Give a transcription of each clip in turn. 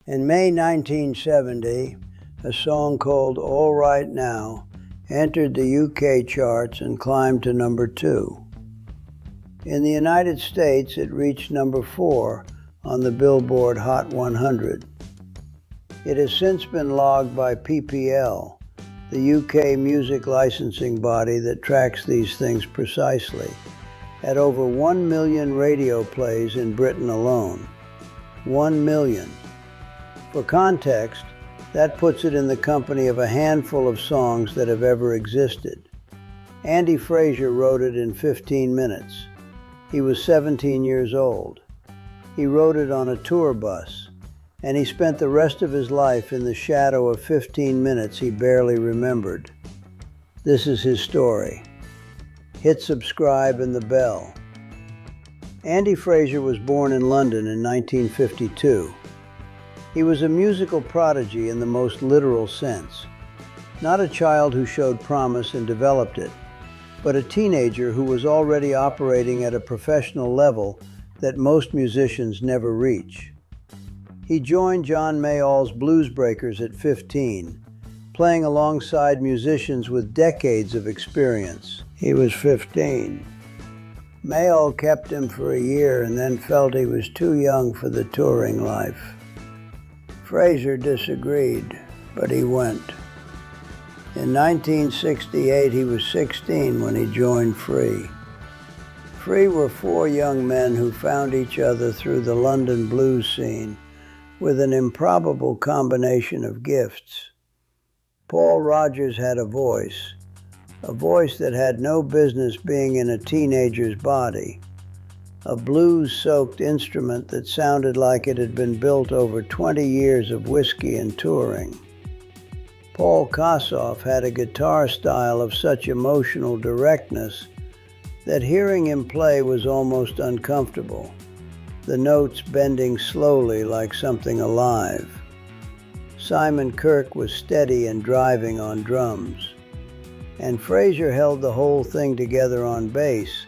In May 1970, a song called All Right Now entered the UK charts and climbed to number 2. In the United States, it reached number 4 on the Billboard Hot 100. It has since been logged by PPL, the UK music licensing body that tracks these things precisely, at over 1 million radio plays in Britain alone. 1 million. For context, that puts it in the company of a handful of songs that have ever existed. Andy Fraser wrote it in 15 minutes. He was 17 years old. He wrote it on a tour bus, and he spent the rest of his life in the shadow of 15 minutes he barely remembered. This is his story. Hit subscribe and the bell. Andy Fraser was born in London in 1952. He was a musical prodigy in the most literal sense. Not a child who showed promise and developed it, but a teenager who was already operating at a professional level that most musicians never reach. He joined John Mayall's Blues Breakers at 15, playing alongside musicians with decades of experience. He was 15. Mayall kept him for a year and then felt he was too young for the touring life. Fraser disagreed, but he went. In 1968, he was 16 when he joined Free. Free were 4 young men who found each other through the London blues scene with an improbable combination of gifts. Paul Rodgers had a voice that had no business being in a teenager's body, a blues-soaked instrument that sounded like it had been built over 20 years of whiskey and touring. Paul Kossoff had a guitar style of such emotional directness that hearing him play was almost uncomfortable, the notes bending slowly like something alive. Simon Kirke was steady and driving on drums, and Fraser held the whole thing together on bass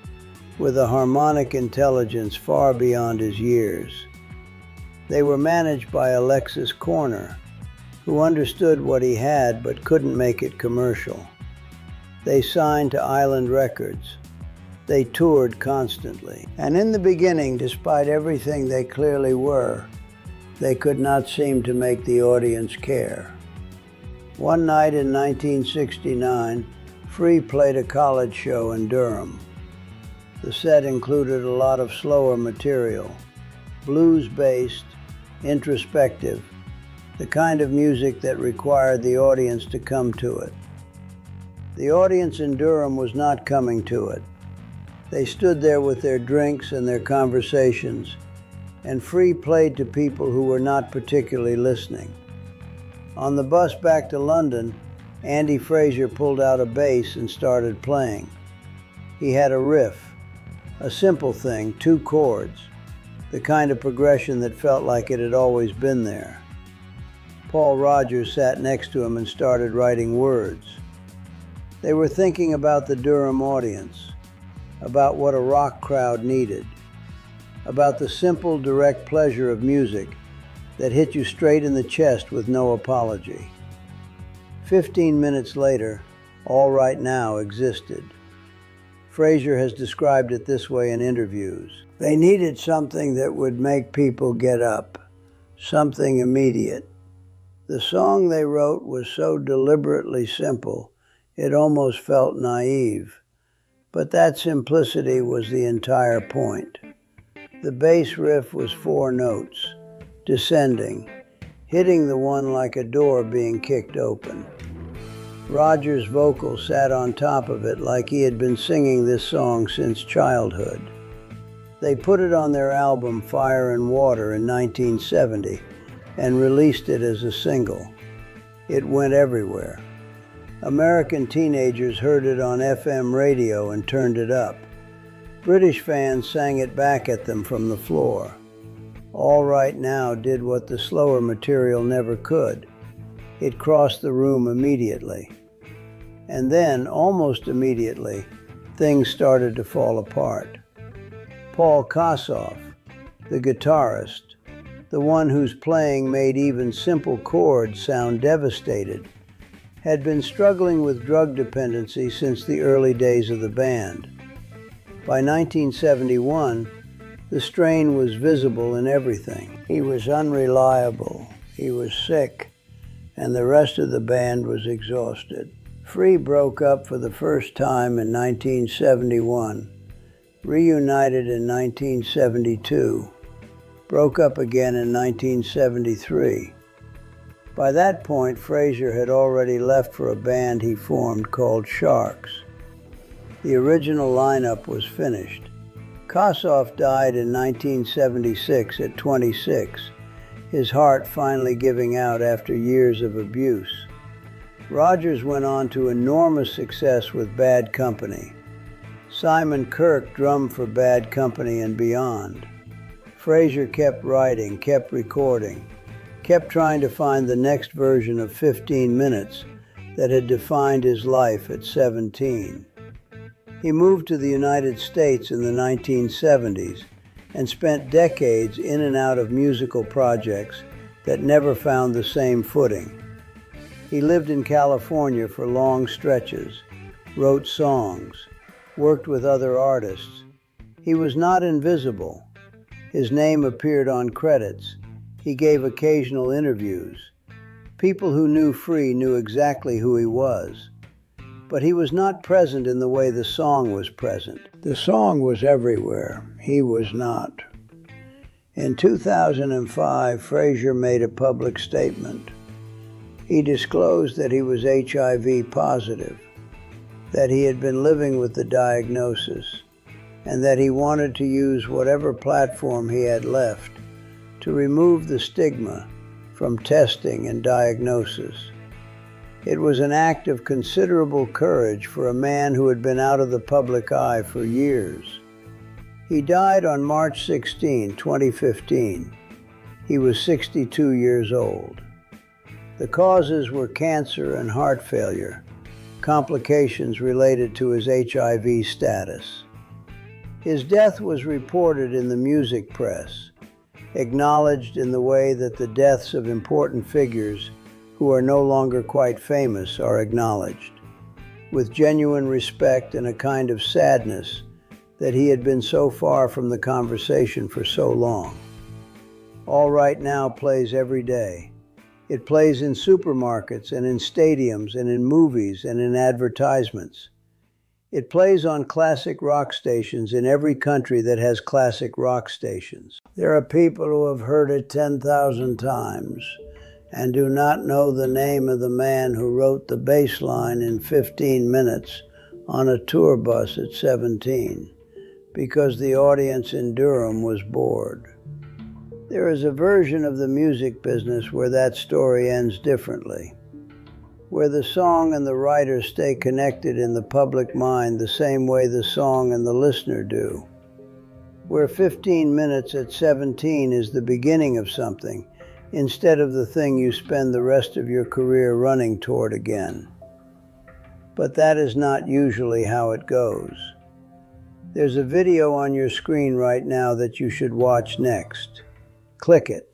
with a harmonic intelligence far beyond his years. They were managed by Alexis Corner, who understood what he had but couldn't make it commercial. They signed to Island Records. They toured constantly. And in the beginning, despite everything they clearly were, they could not seem to make the audience care. One night in 1969, Free played a college show in Durham. The set included a lot of slower material, blues-based, introspective, the kind of music that required the audience to come to it. The audience in Durham was not coming to it. They stood there with their drinks and their conversations, and Free played to people who were not particularly listening. On the bus back to London, Andy Fraser pulled out a bass and started playing. He had a riff, a simple thing, 2 chords, the kind of progression that felt like it had always been there. Paul Rodgers sat next to him and started writing words. They were thinking about the Durham audience, about what a rock crowd needed, about the simple, direct pleasure of music that hit you straight in the chest with no apology. 15 minutes later, All Right Now existed. Fraser has described it this way in interviews. They needed something that would make people get up, something immediate. The song they wrote was so deliberately simple, it almost felt naive. But that simplicity was the entire point. The bass riff was 4 notes, descending, hitting the one like a door being kicked open. Rodgers' vocal sat on top of it like he had been singing this song since childhood. They put it on their album Fire and Water in 1970 and released it as a single. It went everywhere. American teenagers heard it on FM radio and turned it up. British fans sang it back at them from the floor. All Right Now did what the slower material never could. It crossed the room immediately. And then, almost immediately, things started to fall apart. Paul Kossoff, the guitarist, the one whose playing made even simple chords sound devastated, had been struggling with drug dependency since the early days of the band. By 1971, the strain was visible in everything. He was unreliable, he was sick, and the rest of the band was exhausted. Free broke up for the first time in 1971, reunited in 1972, broke up again in 1973. By that point, Fraser had already left for a band he formed called Sharks. The original lineup was finished. Kossoff died in 1976 at 26, his heart finally giving out after years of abuse. Rodgers went on to enormous success with Bad Company. Simon Kirke drummed for Bad Company and beyond. Fraser kept writing, kept recording, kept trying to find the next version of 15 Minutes that had defined his life at 17. He moved to the United States in the 1970s and spent decades in and out of musical projects that never found the same footing. He lived in California for long stretches, wrote songs, worked with other artists. He was not invisible. His name appeared on credits. He gave occasional interviews. People who knew Free knew exactly who he was. But he was not present in the way the song was present. The song was everywhere. He was not. In 2005, Fraser made a public statement. He disclosed that he was HIV positive, that he had been living with the diagnosis, and that he wanted to use whatever platform he had left to remove the stigma from testing and diagnosis. It was an act of considerable courage for a man who had been out of the public eye for years. He died on March 16, 2015. He was 62 years old. The causes were cancer and heart failure, complications related to his HIV status. His death was reported in the music press, acknowledged in the way that the deaths of important figures who are no longer quite famous are acknowledged, with genuine respect and a kind of sadness that he had been so far from the conversation for so long. All Right Now plays every day. It plays in supermarkets and in stadiums and in movies and in advertisements. It plays on classic rock stations in every country that has classic rock stations. There are people who have heard it 10,000 times and do not know the name of the man who wrote the bass line in 15 Minutes on a tour bus at 17 because the audience in Durham was bored. There is a version of the music business where that story ends differently, where the song and the writer stay connected in the public mind the same way the song and the listener do, where 15 Minutes at 17 is the beginning of something instead of the thing you spend the rest of your career running toward again. But that is not usually how it goes. There's a video on your screen right now that you should watch next. Click it.